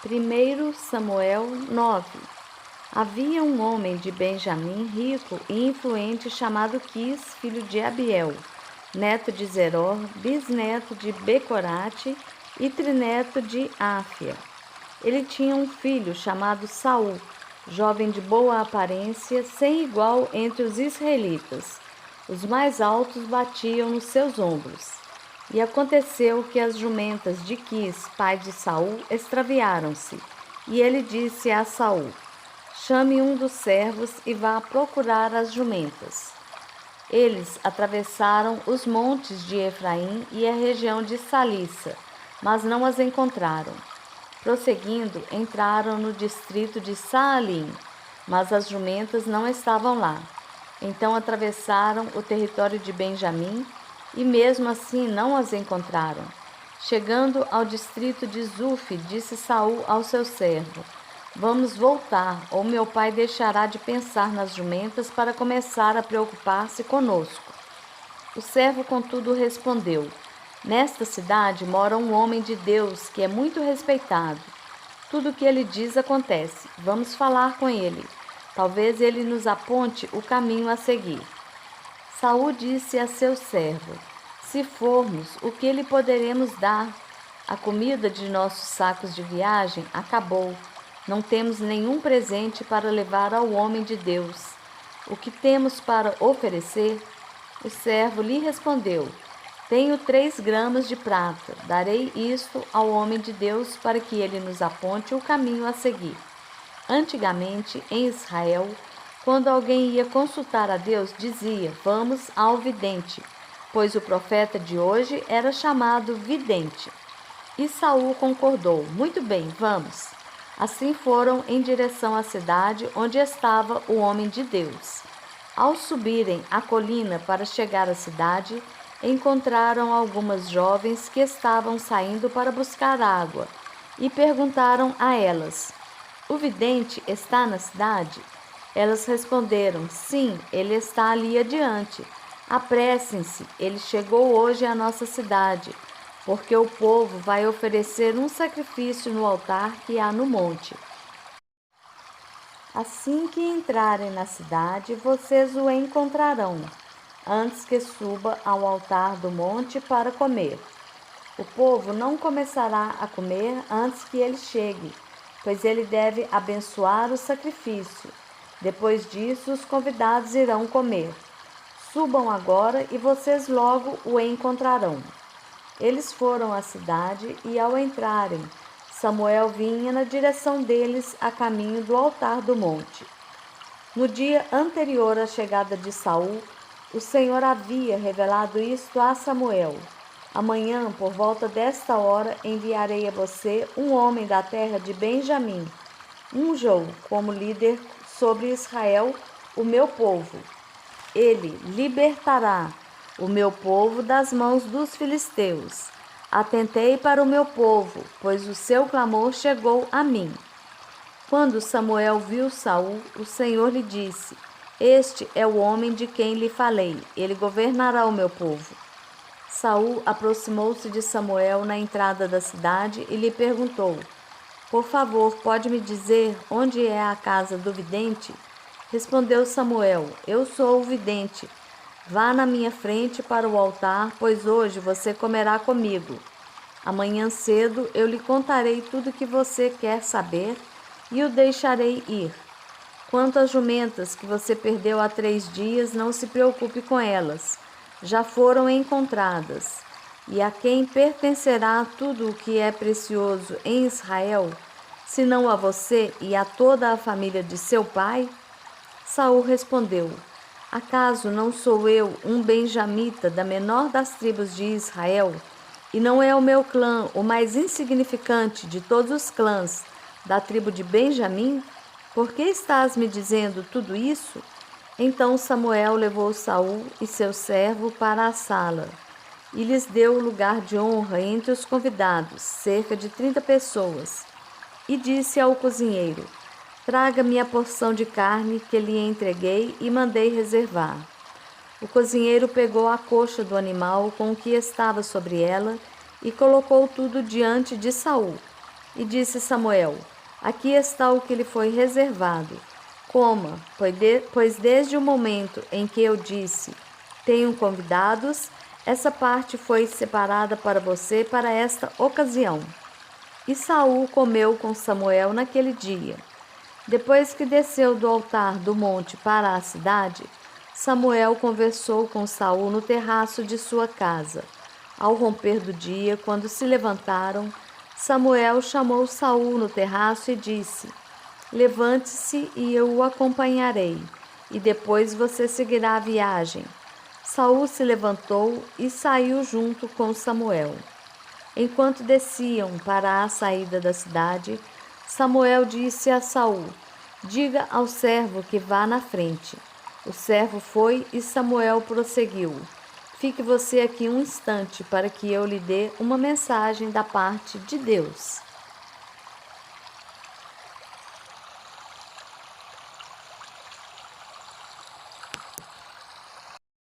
1 Samuel 9. Havia um homem de Benjamim, rico e influente, chamado Quis, filho de Abiel, neto de Zeror, bisneto de Becorate e trineto de Áfia. Ele tinha um filho chamado Saul, jovem de boa aparência, sem igual entre os israelitas. Os mais altos batiam nos seus ombros. E aconteceu que as jumentas de Quis, pai de Saul, extraviaram-se. E ele disse a Saul: chame um dos servos e vá procurar as jumentas. Eles atravessaram os montes de Efraim e a região de Salissa, mas não as encontraram. Prosseguindo, entraram no distrito de Saalim, mas as jumentas não estavam lá. Então atravessaram o território de Benjamim e mesmo assim não as encontraram. Chegando ao distrito de Zuf, disse Saul ao seu servo: vamos voltar, ou meu pai deixará de pensar nas jumentas para começar a preocupar-se conosco. O servo, contudo, respondeu: nesta cidade mora um homem de Deus que é muito respeitado. Tudo o que ele diz acontece. Vamos falar com ele. Talvez ele nos aponte o caminho a seguir. Saul disse a seu servo: se formos, o que lhe poderemos dar? A comida de nossos sacos de viagem acabou. Não temos nenhum presente para levar ao homem de Deus. O que temos para oferecer? O servo lhe respondeu: tenho 3 gramas de prata. Darei isto ao homem de Deus para que ele nos aponte o caminho a seguir. Antigamente, em Israel, quando alguém ia consultar a Deus, dizia: vamos ao vidente, pois o profeta de hoje era chamado vidente. E Saul concordou: muito bem, vamos. Assim foram em direção à cidade onde estava o homem de Deus. Ao subirem a colina para chegar à cidade, encontraram algumas jovens que estavam saindo para buscar água e perguntaram a elas: o vidente está na cidade? Elas responderam: sim, ele está ali adiante. Apressem-se, ele chegou hoje à nossa cidade, porque o povo vai oferecer um sacrifício no altar que há no monte. Assim que entrarem na cidade, vocês o encontrarão, antes que suba ao altar do monte para comer. O povo não começará a comer antes que ele chegue, pois ele deve abençoar o sacrifício. Depois disso, os convidados irão comer. Subam agora e vocês logo o encontrarão. Eles foram à cidade e, ao entrarem, Samuel vinha na direção deles a caminho do altar do monte. No dia anterior à chegada de Saul, o Senhor havia revelado isto a Samuel: amanhã, por volta desta hora, enviarei a você um homem da terra de Benjamim, unja-o como líder sobre Israel, o meu povo. Ele libertará o meu povo das mãos dos filisteus. Atentei para o meu povo, pois o seu clamor chegou a mim. Quando Samuel viu Saul, o Senhor lhe disse: este é o homem de quem lhe falei, ele governará o meu povo. Saul aproximou-se de Samuel na entrada da cidade e lhe perguntou: por favor, pode me dizer onde é a casa do vidente? Respondeu Samuel: eu sou o vidente. Vá na minha frente para o altar, pois hoje você comerá comigo. Amanhã cedo eu lhe contarei tudo o que você quer saber e o deixarei ir. Quanto às jumentas que você perdeu há 3 dias, não se preocupe com elas. Já foram encontradas. E a quem pertencerá tudo o que é precioso em Israel, senão a você e a toda a família de seu pai? Saul respondeu: acaso não sou eu um benjamita da menor das tribos de Israel? E não é o meu clã o mais insignificante de todos os clãs da tribo de Benjamim? Por que estás me dizendo tudo isso? Então Samuel levou Saul e seu servo para a sala e lhes deu lugar de honra entre os convidados, cerca de 30 pessoas. E disse ao cozinheiro: traga-me a porção de carne que lhe entreguei e mandei reservar. O cozinheiro pegou a coxa do animal com o que estava sobre ela e colocou tudo diante de Saul. E disse Samuel: Aqui está o que lhe foi reservado. Coma, pois desde o momento em que eu disse: Tenho convidados, essa parte foi separada para você para esta ocasião. E Saul comeu com Samuel naquele dia. Depois que desceu do altar do monte para a cidade, Samuel conversou com Saul no terraço de sua casa. Ao romper do dia, quando se levantaram, Samuel chamou Saul no terraço e disse: Levante-se e eu o acompanharei, e depois você seguirá a viagem. Saul se levantou e saiu junto com Samuel. Enquanto desciam para a saída da cidade, Samuel disse a Saul: Diga ao servo que vá na frente. O servo foi e Samuel prosseguiu: Fique você aqui um instante para que eu lhe dê uma mensagem da parte de Deus.